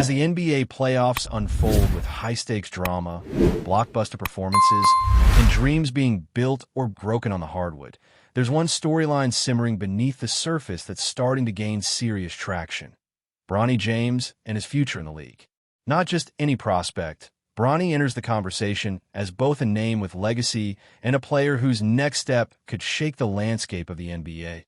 As the NBA playoffs unfold with high-stakes drama, blockbuster performances, and dreams being built or broken on the hardwood, there's one storyline simmering beneath the surface that's starting to gain serious traction. Bronny James and his future in the league. Not just any prospect, Bronny enters the conversation as both a name with legacy and a player whose next step could shake the landscape of the NBA,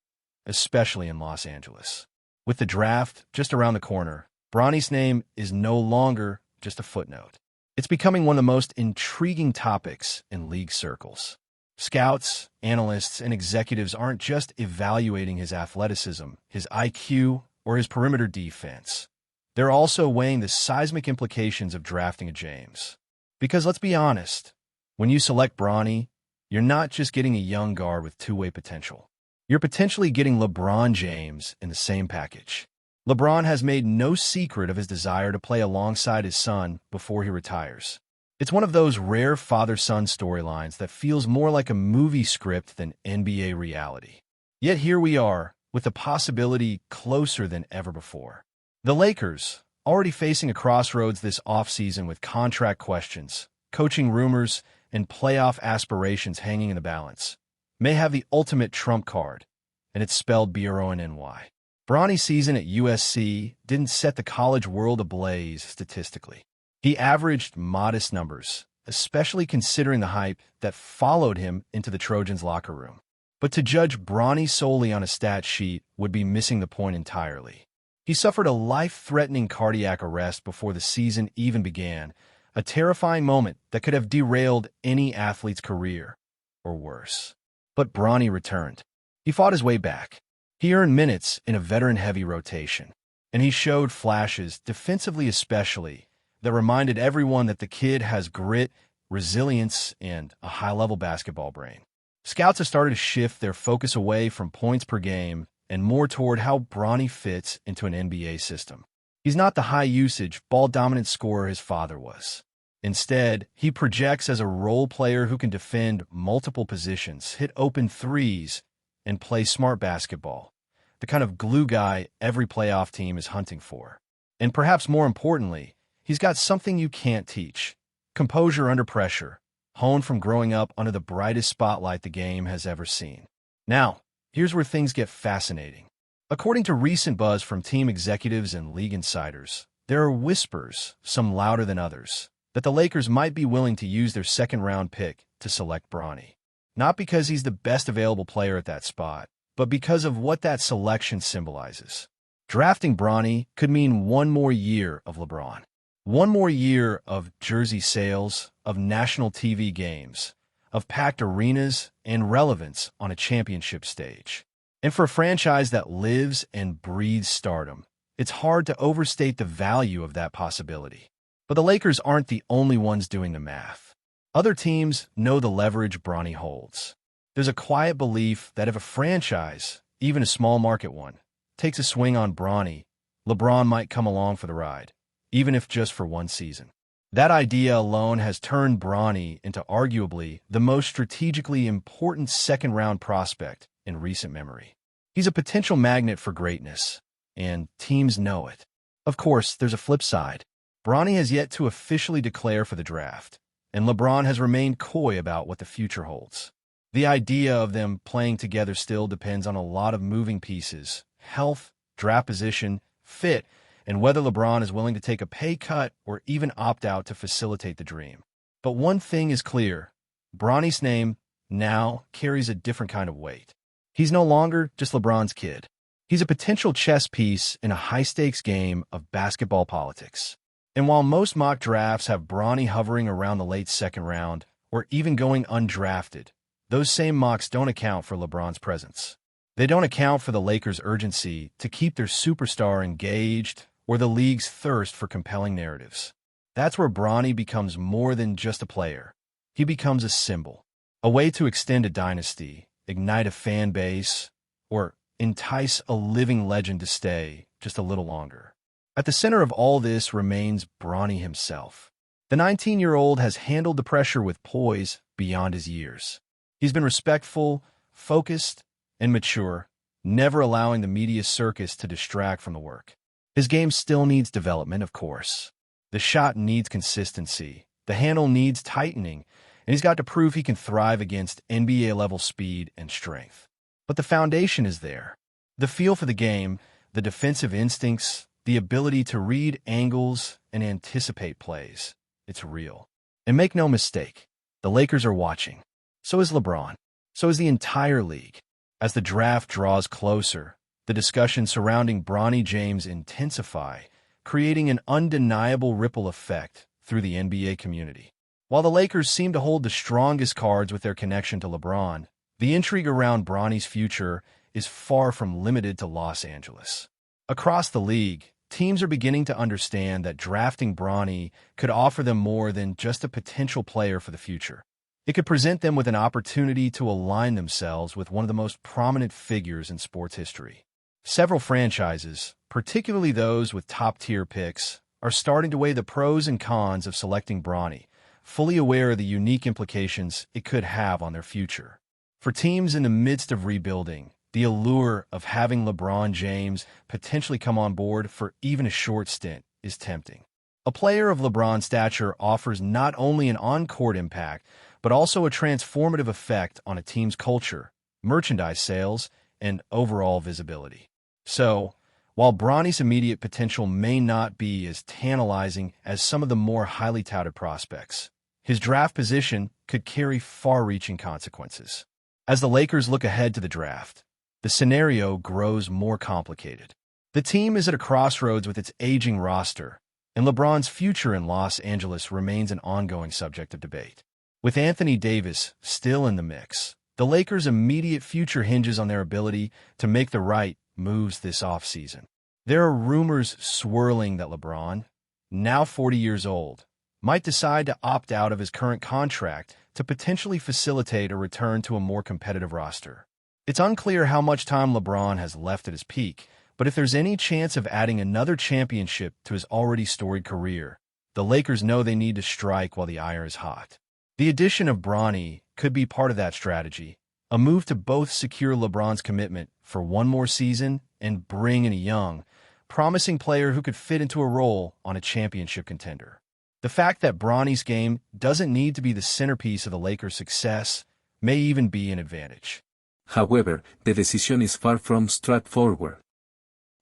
especially in Los Angeles. With the draft just around the corner, Bronny's name is no longer just a footnote. It's becoming one of the most intriguing topics in league circles. Scouts, analysts, and executives aren't just evaluating his athleticism, his IQ, or his perimeter defense. They're also weighing the seismic implications of drafting a James. Because let's be honest, when you select Bronny, you're not just getting a young guard with two-way potential. You're potentially getting LeBron James in the same package. LeBron has made no secret of his desire to play alongside his son before he retires. It's one of those rare father-son storylines that feels more like a movie script than NBA reality. Yet here we are, with the possibility closer than ever before. The Lakers, already facing a crossroads this offseason with contract questions, coaching rumors, and playoff aspirations hanging in the balance, may have the ultimate trump card, and it's spelled B-R-O-N-N-Y. Bronny's season at USC didn't set the college world ablaze statistically. He averaged modest numbers, especially considering the hype that followed him into the Trojans' locker room. But to judge Bronny solely on a stat sheet would be missing the point entirely. He suffered a life-threatening cardiac arrest before the season even began, a terrifying moment that could have derailed any athlete's career, or worse. But Bronny returned. He fought his way back. He earned minutes in a veteran-heavy rotation, and he showed flashes, defensively especially, that reminded everyone that the kid has grit, resilience, and a high-level basketball brain. Scouts have started to shift their focus away from points per game and more toward how Bronny fits into an NBA system. He's not the high-usage, ball-dominant scorer his father was. Instead, he projects as a role player who can defend multiple positions, hit open threes, and play smart basketball, the kind of glue guy every playoff team is hunting for. And perhaps more importantly, he's got something you can't teach: composure under pressure, honed from growing up under the brightest spotlight the game has ever seen. Now, here's where things get fascinating. According to recent buzz from team executives and league insiders, there are whispers, some louder than others, that the Lakers might be willing to use their second-round pick to select Bronny. Not because he's the best available player at that spot, but because of what that selection symbolizes. Drafting Bronny could mean one more year of LeBron. One more year of jersey sales, of national TV games, of packed arenas, and relevance on a championship stage. And for a franchise that lives and breathes stardom, it's hard to overstate the value of that possibility. But the Lakers aren't the only ones doing the math. Other teams know the leverage Bronny holds. There's a quiet belief that if a franchise, even a small market one, takes a swing on Bronny, LeBron might come along for the ride, even if just for one season. That idea alone has turned Bronny into arguably the most strategically important second-round prospect in recent memory. He's a potential magnet for greatness, and teams know it. Of course, there's a flip side. Bronny has yet to officially declare for the draft, and LeBron has remained coy about what the future holds. The idea of them playing together still depends on a lot of moving pieces: health, draft position, fit, and whether LeBron is willing to take a pay cut or even opt out to facilitate the dream. But one thing is clear: Bronny's name now carries a different kind of weight. He's no longer just LeBron's kid. He's a potential chess piece in a high-stakes game of basketball politics. And while most mock drafts have Bronny hovering around the late second round, or even going undrafted, those same mocks don't account for LeBron's presence. They don't account for the Lakers' urgency to keep their superstar engaged or the league's thirst for compelling narratives. That's where Bronny becomes more than just a player. He becomes a symbol, a way to extend a dynasty, ignite a fan base, or entice a living legend to stay just a little longer. At the center of all this remains Bronny himself. The 19-year-old has handled the pressure with poise beyond his years. He's been respectful, focused, and mature, never allowing the media circus to distract from the work. His game still needs development, of course. The shot needs consistency, the handle needs tightening, and he's got to prove he can thrive against NBA-level speed and strength. But the foundation is there. The feel for the game, the defensive instincts, the ability to read angles and anticipate plays. It's real. And make no mistake, the Lakers are watching. So is LeBron. So is the entire league. As the draft draws closer, the discussion surrounding Bronny James intensify, creating an undeniable ripple effect through the NBA community. While the Lakers seem to hold the strongest cards with their connection to LeBron, the intrigue around Bronny's future is far from limited to Los Angeles. Across the league, teams are beginning to understand that drafting Bronny could offer them more than just a potential player for the future. It could present them with an opportunity to align themselves with one of the most prominent figures in sports history. Several franchises, particularly those with top-tier picks, are starting to weigh the pros and cons of selecting Bronny, fully aware of the unique implications it could have on their future. For teams in the midst of rebuilding, the allure of having LeBron James potentially come on board for even a short stint is tempting. A player of LeBron's stature offers not only an on-court impact, but also a transformative effect on a team's culture, merchandise sales, and overall visibility. So, while Bronny's immediate potential may not be as tantalizing as some of the more highly touted prospects, his draft position could carry far-reaching consequences. As the Lakers look ahead to the draft, the scenario grows more complicated. The team is at a crossroads with its aging roster, and LeBron's future in Los Angeles remains an ongoing subject of debate. With Anthony Davis still in the mix, the Lakers' immediate future hinges on their ability to make the right moves this offseason. There are rumors swirling that LeBron, now 40 years old, might decide to opt out of his current contract to potentially facilitate a return to a more competitive roster. It's unclear how much time LeBron has left at his peak, but if there's any chance of adding another championship to his already storied career, the Lakers know they need to strike while the iron is hot. The addition of Bronny could be part of that strategy, a move to both secure LeBron's commitment for one more season and bring in a young, promising player who could fit into a role on a championship contender. The fact that Bronny's game doesn't need to be the centerpiece of the Lakers' success may even be an advantage. However, the decision is far from straightforward.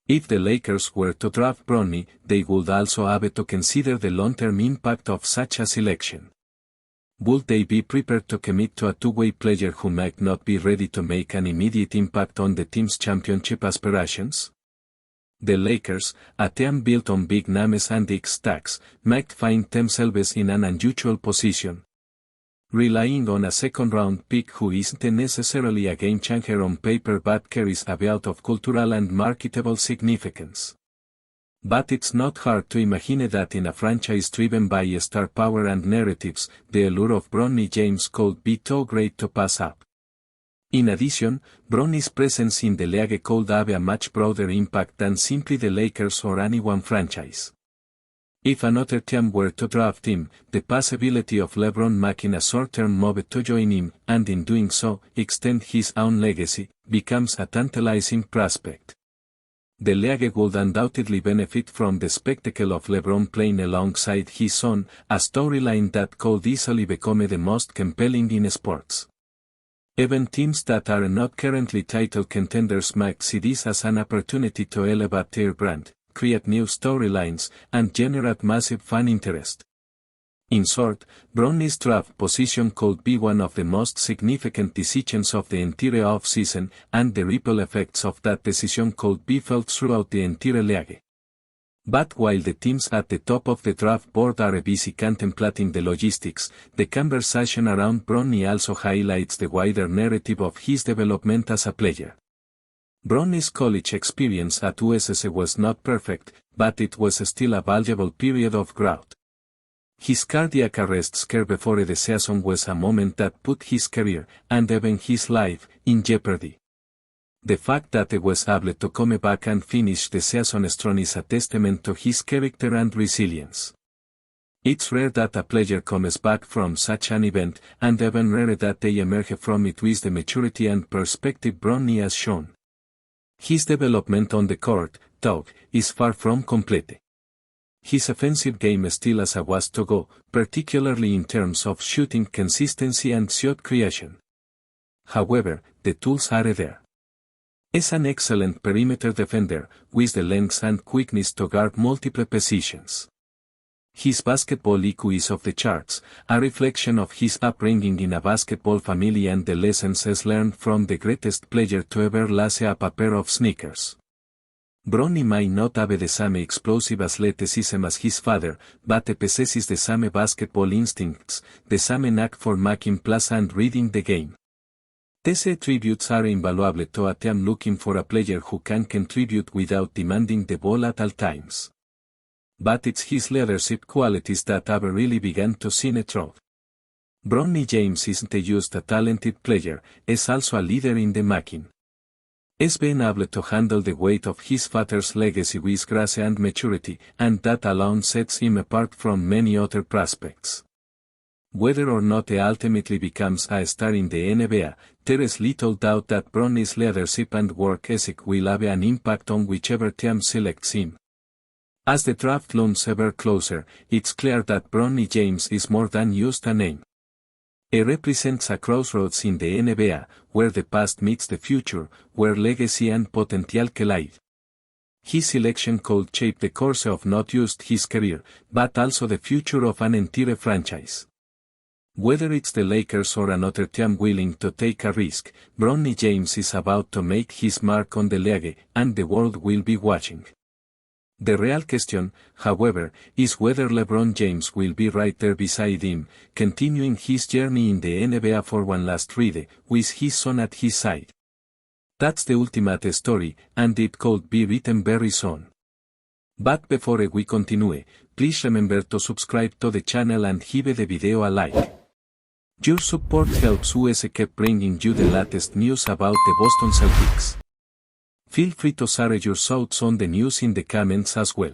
If the Lakers were to draft Bronny, they would also have to consider the long-term impact of such a selection. Would they be prepared to commit to a two-way player who might not be ready to make an immediate impact on the team's championship aspirations? The Lakers, a team built on big names and X tags, might find themselves in an unusual position. Relying on a second-round pick who isn't necessarily a game-changer on paper but carries a wealth of cultural and marketable significance. But it's not hard to imagine that in a franchise driven by star power and narratives, the allure of Bronny James could be too great to pass up. In addition, Bronny's presence in the league could have a much broader impact than simply the Lakers or any one franchise. If another team were to draft him, the possibility of LeBron making a short-term move to join him, and in doing so, extend his own legacy, becomes a tantalizing prospect. The league would undoubtedly benefit from the spectacle of LeBron playing alongside his son, a storyline that could easily become the most compelling in sports. Even teams that are not currently title contenders might see this as an opportunity to elevate their brand, create new storylines, and generate massive fan interest. In short, Bronny's draft position could be one of the most significant decisions of the entire offseason, and the ripple effects of that decision could be felt throughout the entire league. But while the teams at the top of the draft board are busy contemplating the logistics, the conversation around Bronny also highlights the wider narrative of his development as a player. Bronny's college experience at USC was not perfect, but it was still a valuable period of growth. His cardiac arrest scare before the season was a moment that put his career, and even his life, in jeopardy. The fact that he was able to come back and finish the season strong is a testament to his character and resilience. It's rare that a player comes back from such an event, and even rarer that they emerge from it with the maturity and perspective Bronny has shown. His development on the court, though, is far from complete. His offensive game still has a ways to go, particularly in terms of shooting consistency and shot creation. However, the tools are there. Is an excellent perimeter defender, with the length and quickness to guard multiple positions. His basketball IQ is off the charts, a reflection of his upbringing in a basketball family and the lessons learned from the greatest player to ever lace up a pair of sneakers. Bronny may not have the same explosive athleticism as his father, but he possesses the same basketball instincts, the same knack for making plays and reading the game. These attributes are invaluable to a team looking for a player who can contribute without demanding the ball at all times. But it's his leadership qualities that have really begun to shine through. Bronny James isn't just a talented player, is also a leader in the making. He's been able to handle the weight of his father's legacy with grace and maturity, and that alone sets him apart from many other prospects. Whether or not he ultimately becomes a star in the NBA, there is little doubt that Bronny's leadership and work ethic will have an impact on whichever team selects him. As the draft looms ever closer, it's clear that Bronny James is more than just a name. He represents a crossroads in the NBA, where the past meets the future, where legacy and potential collide. His selection could shape the course of not just his career, but also the future of an entire franchise. Whether it's the Lakers or another team willing to take a risk, Bronny James is about to make his mark on the league, and the world will be watching. The real question, however, is whether LeBron James will be right there beside him, continuing his journey in the NBA for one last ride, with his son at his side. That's the ultimate story, and it could be written very soon. But before we continue, please remember to subscribe to the channel and give the video a like. Your support helps us keep bringing you the latest news about the Boston Celtics. Feel free to share your thoughts on the news in the comments as well.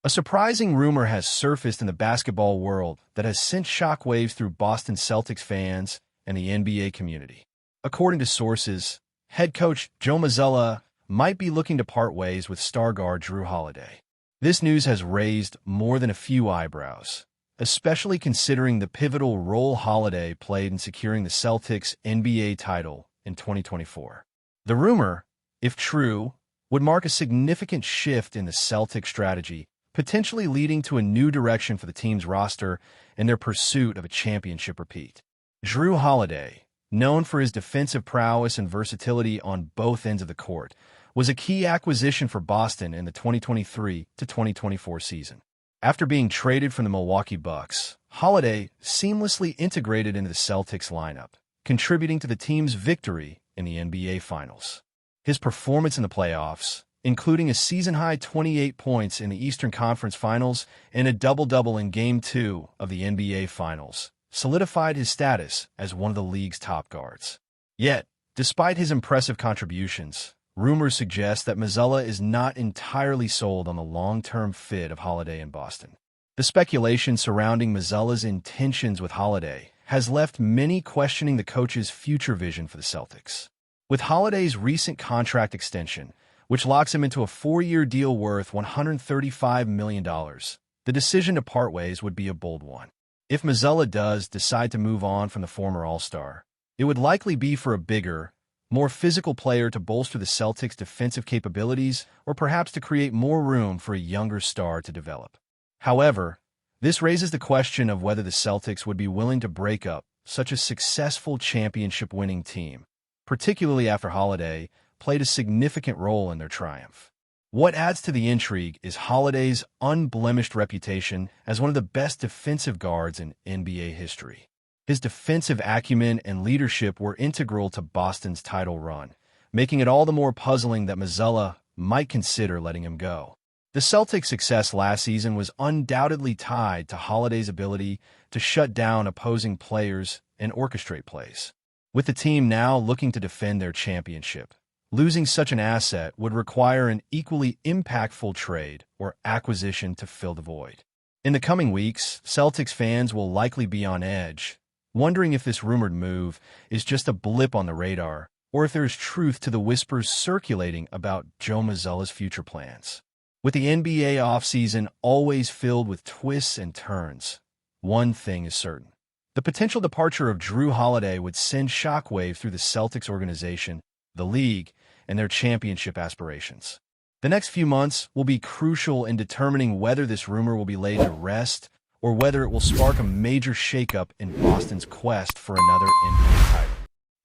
A surprising rumor has surfaced in the basketball world that has sent shockwaves through Boston Celtics fans and the NBA community. According to sources, head coach Joe Mazzulla might be looking to part ways with star guard Jrue Holiday. This news has raised more than a few eyebrows, especially considering the pivotal role Holiday played in securing the Celtics' NBA title in 2024. The rumor, if true, would mark a significant shift in the Celtics strategy, potentially leading to a new direction for the team's roster in their pursuit of a championship repeat. Jrue Holiday, known for his defensive prowess and versatility on both ends of the court, was a key acquisition for Boston in the 2023 to 2024 season. After being traded from the Milwaukee Bucks, Holiday seamlessly integrated into the Celtics lineup, contributing to the team's victory in the NBA Finals. His performance in the playoffs, including a season-high 28 points in the Eastern Conference Finals and a double-double in Game 2 of the NBA Finals, solidified his status as one of the league's top guards. Yet, despite his impressive contributions, rumors suggest that Mazzulla is not entirely sold on the long-term fit of Holiday in Boston. The speculation surrounding Mazzulla's intentions with Holiday has left many questioning the coach's future vision for the Celtics. With Holiday's recent contract extension, which locks him into a 4-year deal worth $135 million, the decision to part ways would be a bold one. If Mazzulla does decide to move on from the former All-Star, it would likely be for a bigger, more physical player to bolster the Celtics' defensive capabilities or perhaps to create more room for a younger star to develop. However, this raises the question of whether the Celtics would be willing to break up such a successful championship-winning team, particularly after Holiday played a significant role in their triumph. What adds to the intrigue is Holiday's unblemished reputation as one of the best defensive guards in NBA history. His defensive acumen and leadership were integral to Boston's title run, making it all the more puzzling that Mazzulla might consider letting him go. The Celtics' success last season was undoubtedly tied to Holiday's ability to shut down opposing players and orchestrate plays. With the team now looking to defend their championship, losing such an asset would require an equally impactful trade or acquisition to fill the void. In the coming weeks, Celtics fans will likely be on edge, wondering if this rumored move is just a blip on the radar or if there is truth to the whispers circulating about Joe Mazzulla's future plans. With the NBA offseason always filled with twists and turns, one thing is certain. The potential departure of Drew Holiday would send shockwaves through the Celtics organization, the league, and their championship aspirations. The next few months will be crucial in determining whether this rumor will be laid to rest or whether it will spark a major shakeup in Boston's quest for another NBA title.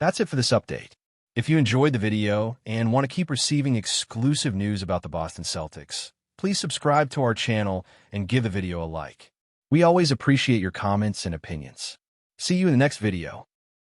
That's it for this update. If you enjoyed the video and want to keep receiving exclusive news about the Boston Celtics, please subscribe to our channel and give the video a like. We always appreciate your comments and opinions. See you in the next video.